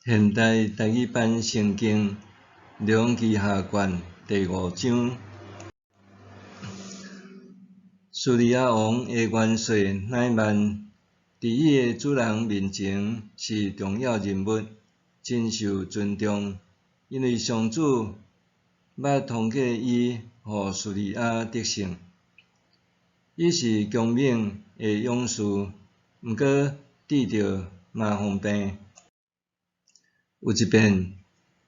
现代台语版圣经梁记下卷第5章。叙利亚王的元帅乃曼，伫伊的主人面前是重要人物，真受尊重，因为上主捌通过伊，互叙利亚得胜。伊是强猛的勇士，毋过遇到麻风病。有一遍，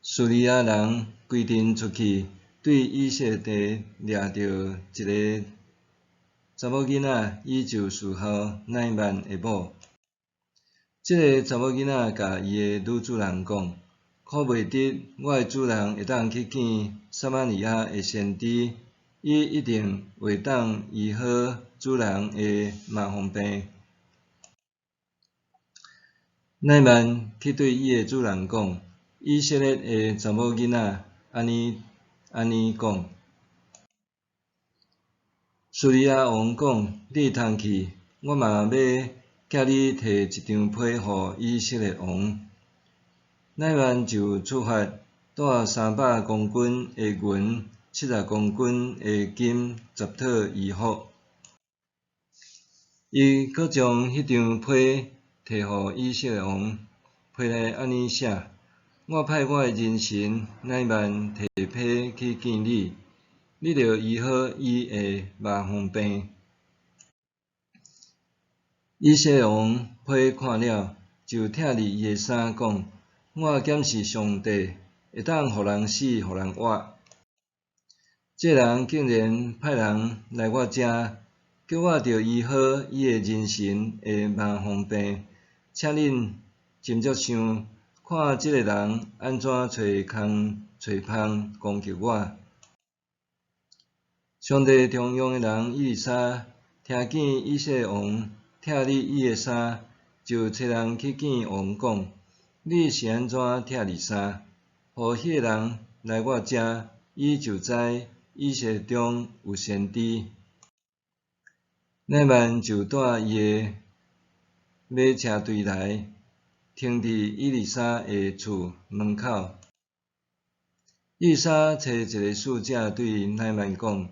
叙利亚人规阵出去，对以色列掠着一个查某囡仔，伊就侍候乃曼的某。这个查某囡仔甲伊的女主人讲：“可袂得，我的主人会当去见撒玛利亚的先知，伊一定会当医好主人的麻风病。”乃曼去对伊的主人讲，以色列的查某囡仔安尼讲。叙利亚王讲：“你通去，我嘛要寄你摕一张被互以色列王。”乃曼就出发，带300公斤的银、70公斤的金10套衣服。伊阁将迄张被摕互以色列王，被内安尼写：“我派我的人臣乃曼摕被去见你，你着医好伊的麻风病。”以色列王被看了，就拆哩伊的衫，讲：“我检视上帝，会当互人死，互人活。这人竟然派人来我遮，叫我着医好伊的人臣的麻风病，请恁斟酌想，看这个人安怎找空找芳攻击我。”上帝中用的人以利沙听见以色列王拆哩伊的衫，就找人去见王讲：“你是安怎拆哩衫？互迄个人来我遮，伊就知以色列中有先知。”乃曼就带伊的马车队来，停伫以利沙的厝门口。以利沙找一个使者对乃曼讲：“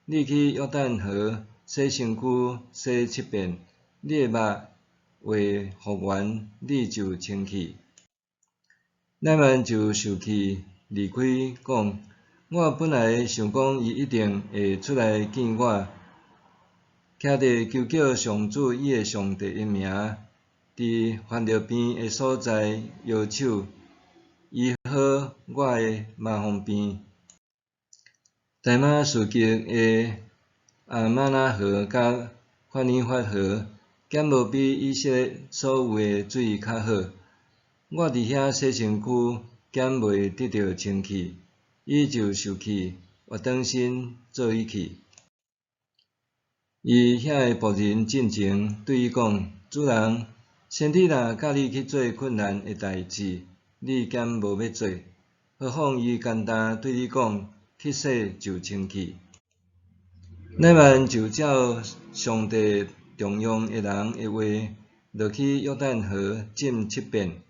你去约旦河洗身躯，洗7遍，你的肉会复原，你就清气。”乃曼就受气离开，讲：“我本来想讲伊一定会出来见我，徛伫求叫上主伊的上帝的名，伫患着病的所在摇手，医好我的麻风病。”大马士革的阿玛那河甲法尼法河，减无比以色列所有的水较好。我伫遐洗身躯，减袂得到清气，伊就受气，活转身做伊去。伊遐的仆人进前对伊讲：“主人，先知若教你去做困难的代志，你减无要做，何况伊简单对你讲，去洗就清气。”乃曼就照上帝重用的人的话，落去约旦河浸7遍，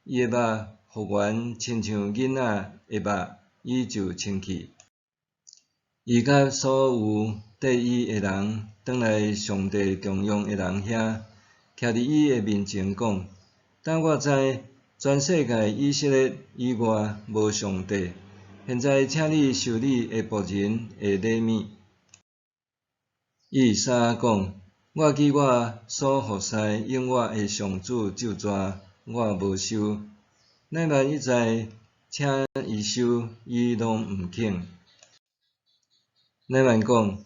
伊的肉复原，亲像囡仔的肉，伊就清气。伊甲所有缀伊的人转来上帝重用的人遐，徛伫伊的面前讲：“当我知全世界以色列以外无上帝，现在请你受你的仆人的礼物。”以利沙讲：“我记我所服侍应我的上主咒詛，我无收。”乃曼一再请伊收，伊拢毋肯。乃曼讲：“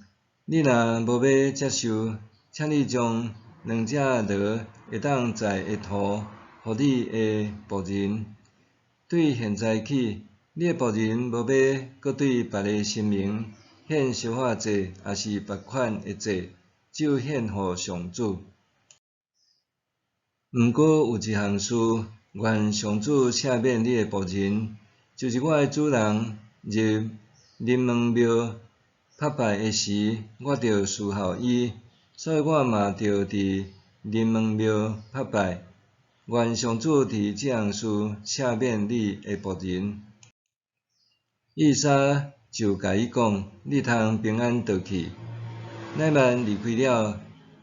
你若无要接受，请你将2只螺会当宰的兔，互你的仆人。对现在起，你的仆人无要搁对别个神明献烧化祭，也是别款的祭，只有献互上主。毋过有一项事，愿上主赦免你的仆人，就是我的主人入林门庙拍拜的时，我着侍候伊，所以我嘛着伫林门庙拍拜。愿上主伫这样事赦免你的仆人。以撒就甲伊讲：你通平安倒去。乃縵离开了，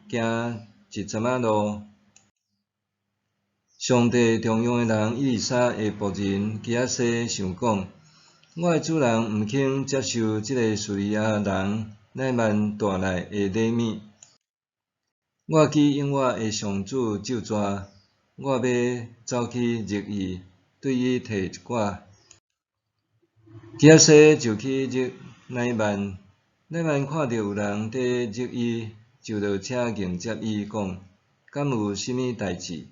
行一阵仔路。上帝重用的人以利沙的仆人基亚西想讲：我的主人毋肯接受即个叙利亚人乃縵带来的礼物。我去用我的上主咒詛，我要走去入伊，对伊摕一寡。基亚西就去入乃縵，乃縵看到有人伫入伊，就落车迎接伊，讲：敢有甚物代志？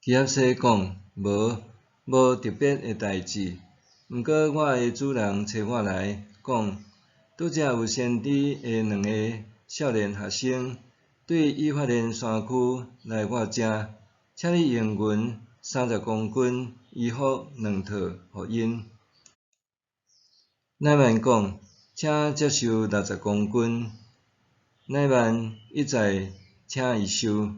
基亚西讲：无特别的代志。毋过我的主人找我来，讲：拄则有先知的2个少年学生，对以法莲山区来我遮，请你用银30公斤衣服2套予因。乃縵讲：请接受60公斤。乃縵一再请伊收。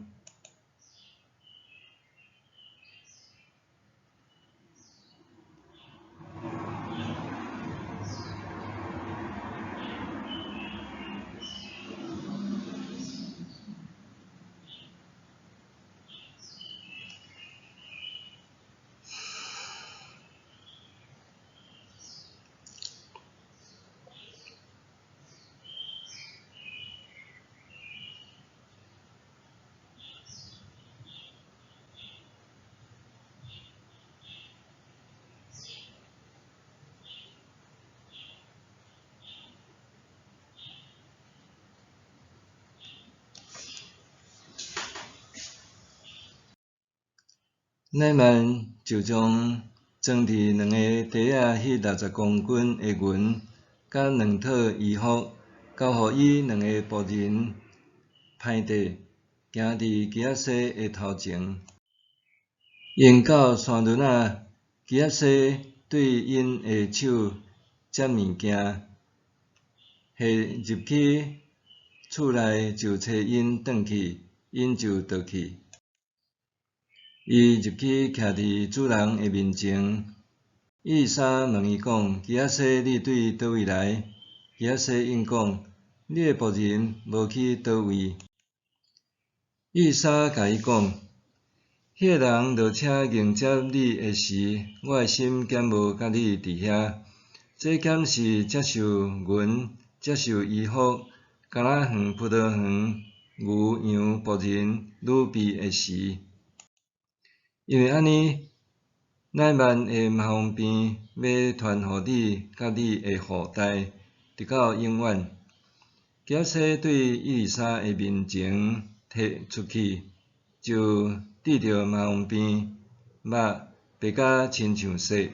乃縵就将装伫2个袋仔迄60公斤的银，甲2套衣服，交予伊2个仆人，派地行伫基亚西的头前。因到山墩仔，基亚西对因的手接物件，下入去厝内就找因转去，因就倒去。伊入去徛伫主人的面前，以利沙问伊讲：基亚西，你对倒位来？基亚西应讲：你的仆人无去倒位。以利沙甲伊讲：迄个人落车迎接你的时，我的心减无甲你伫遐。这减是接受银、接受衣服、橄榄园、葡萄园、牛羊、仆人、女婢的时。因为安尼，乃縵会嘛方便要传互你甲你的后代，直到永远。基亚西对以利沙的面前摕出去，就滴着嘛方便，肉白甲亲像雪。